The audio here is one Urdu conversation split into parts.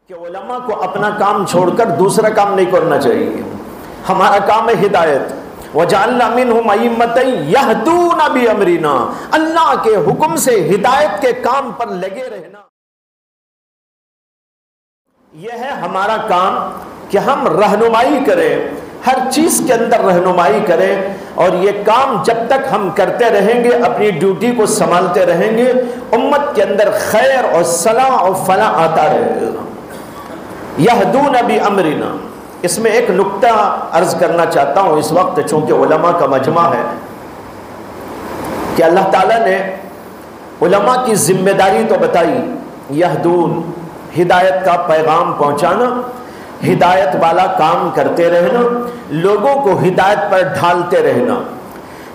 کہ علماء کو اپنا کام چھوڑ کر دوسرا کام نہیں کرنا چاہیے. ہمارا کام ہے ہدایت. وَجَعَلْنَا مِنْهُمْ أَئِمَّةً يَهْدُونَ بِأَمْرِنَا، اللہ کے حکم سے ہدایت کے کام پر لگے رہنا. یہ ہے ہمارا کام کہ ہم رہنمائی کریں، ہر چیز کے اندر رہنمائی کریں، اور یہ کام جب تک ہم کرتے رہیں گے، اپنی ڈیوٹی کو سنبھالتے رہیں گے، امت کے اندر خیر اور صلاح اور فلاح آتا رہے گا. یہدون بامرنا. اس میں ایک نکتہ عرض کرنا چاہتا ہوں اس وقت، چونکہ علماء کا مجمع ہے، کہ اللہ تعالیٰ نے علماء کی ذمہ داری تو بتائی، یہدون ہدایت کا پیغام پہنچانا، ہدایت والا کام کرتے رہنا، لوگوں کو ہدایت پر ڈھالتے رہنا.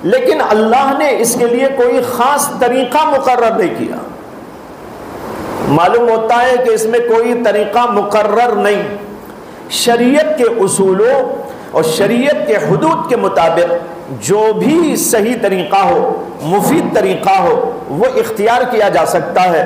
لیکن اللہ نے اس کے لیے کوئی خاص طریقہ مقرر نہیں کیا. معلوم ہوتا ہے کہ اس میں کوئی طریقہ مقرر نہیں. شریعت کے اصولوں اور شریعت کے حدود کے مطابق جو بھی صحیح طریقہ ہو، مفید طریقہ ہو، وہ اختیار کیا جا سکتا ہے.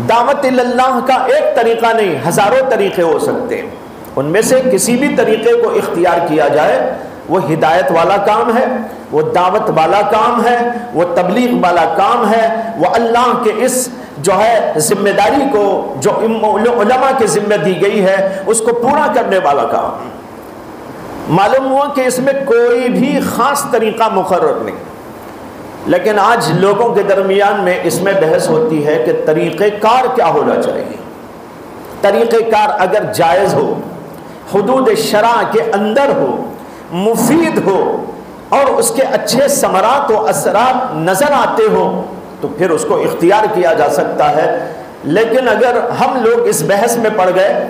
دعوت اللہ کا ایک طریقہ نہیں، ہزاروں طریقے ہو سکتے ہیں. ان میں سے کسی بھی طریقے کو اختیار کیا جائے وہ ہدایت والا کام ہے، وہ دعوت والا کام ہے، وہ تبلیغ والا کام ہے، وہ اللہ کے اس جو ہے ذمہ داری کو جو علماء کے ذمہ دی گئی ہے اس کو پورا کرنے والا کام. معلوم ہوا کہ اس میں کوئی بھی خاص طریقہ مقرر نہیں. لیکن آج لوگوں کے درمیان میں اس میں بحث ہوتی ہے کہ طریقہ کار کیا ہونا چاہیے. طریقہ کار اگر جائز ہو، حدود شرع کے اندر ہو، مفید ہو، اور اس کے اچھے ثمرات و اثرات نظر آتے ہوں، تو پھر اس کو اختیار کیا جا سکتا ہے. لیکن اگر ہم لوگ اس بحث میں پڑ گئے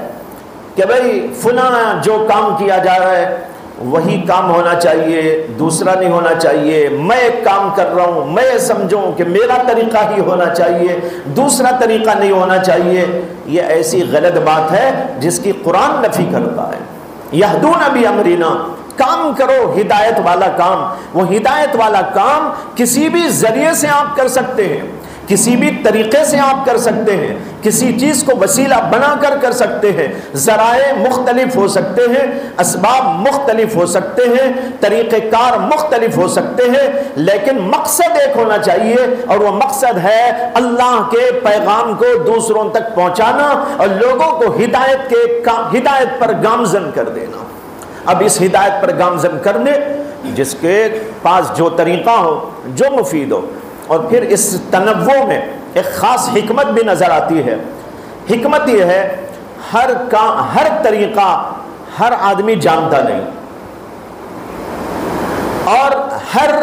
کہ بھئی فلاں جو کام کیا جا رہا ہے وہی کام ہونا چاہیے، دوسرا نہیں ہونا چاہیے، میں ایک کام کر رہا ہوں، میں یہ سمجھوں کہ میرا طریقہ ہی ہونا چاہیے، دوسرا طریقہ نہیں ہونا چاہیے، یہ ایسی غلط بات ہے جس کی قرآن نفی کرتا ہے. یہدون بامرنا، کام کرو ہدایت والا کام. وہ ہدایت والا کام کسی بھی ذریعے سے آپ کر سکتے ہیں، کسی بھی طریقے سے آپ کر سکتے ہیں، کسی چیز کو وسیلہ بنا کر سکتے ہیں. ذرائع مختلف ہو سکتے ہیں، اسباب مختلف ہو سکتے ہیں، طریقہ کار مختلف ہو سکتے ہیں، لیکن مقصد ایک ہونا چاہیے، اور وہ مقصد ہے اللہ کے پیغام کو دوسروں تک پہنچانا اور لوگوں کو ہدایت پر گامزن کر دینا. اب اس ہدایت پر گامزن کرنے، جس کے پاس جو طریقہ ہو، جو مفید ہو، اور پھر اس تنوع میں ایک خاص حکمت بھی نظر آتی ہے. حکمت یہ ہے ہر طریقہ ہر آدمی جانتا نہیں، اور ہر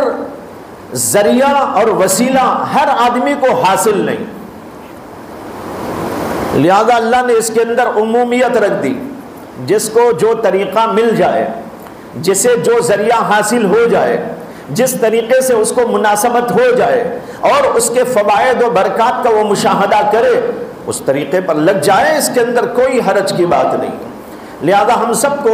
ذریعہ اور وسیلہ ہر آدمی کو حاصل نہیں. لہذا اللہ نے اس کے اندر عمومیت رکھ دی. جس کو جو طریقہ مل جائے، جسے جو ذریعہ حاصل ہو جائے، جس طریقے سے اس کو مناسبت ہو جائے اور اس کے فوائد و برکات کا وہ مشاہدہ کرے، اس طریقے پر لگ جائے، اس کے اندر کوئی حرج کی بات نہیں. لہذا ہم سب کو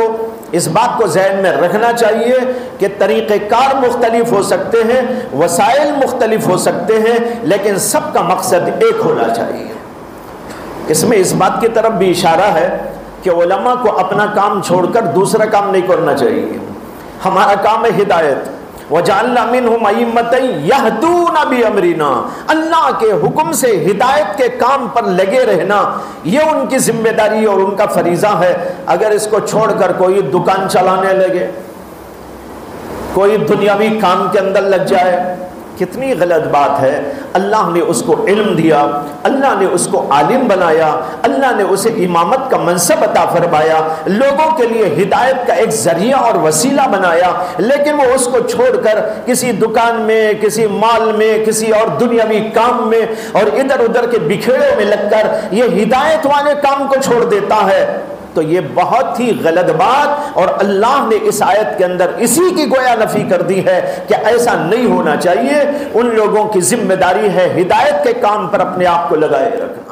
اس بات کو ذہن میں رکھنا چاہیے کہ طریقہ کار مختلف ہو سکتے ہیں، وسائل مختلف ہو سکتے ہیں، لیکن سب کا مقصد ایک ہونا چاہیے. اس میں اس بات کی طرف بھی اشارہ ہے کہ علماء کو اپنا کام چھوڑ کر دوسرا کام نہیں کرنا چاہیے. ہمارا کام ہے ہدایت. وَجَعَلْنَا مِنْهُمْ أَئِمَّةً يَهْدُونَ بِأَمْرِنَا، اللہ کے حکم سے ہدایت کے کام پر لگے رہنا، یہ ان کی ذمہ داری اور ان کا فریضہ ہے. اگر اس کو چھوڑ کر کوئی دکان چلانے لگے، کوئی دنیاوی کام کے اندر لگ جائے، کتنی غلط بات ہے. اللہ نے اس کو علم دیا، اللہ نے اس کو عالم بنایا، اللہ نے اسے امامت کا منصب عطا فرمایا، لوگوں کے لیے ہدایت کا ایک ذریعہ اور وسیلہ بنایا، لیکن وہ اس کو چھوڑ کر کسی دکان میں، کسی مال میں، کسی اور دنیاوی کام میں اور ادھر ادھر کے بکھیڑے میں لگ کر یہ ہدایت والے کام کو چھوڑ دیتا ہے. تو یہ بہت ہی غلط بات، اور اللہ نے اس آیت کے اندر اسی کی گویا نفی کر دی ہے کہ ایسا نہیں ہونا چاہیے. ان لوگوں کی ذمہ داری ہے ہدایت کے کام پر اپنے آپ کو لگائے رکھنا.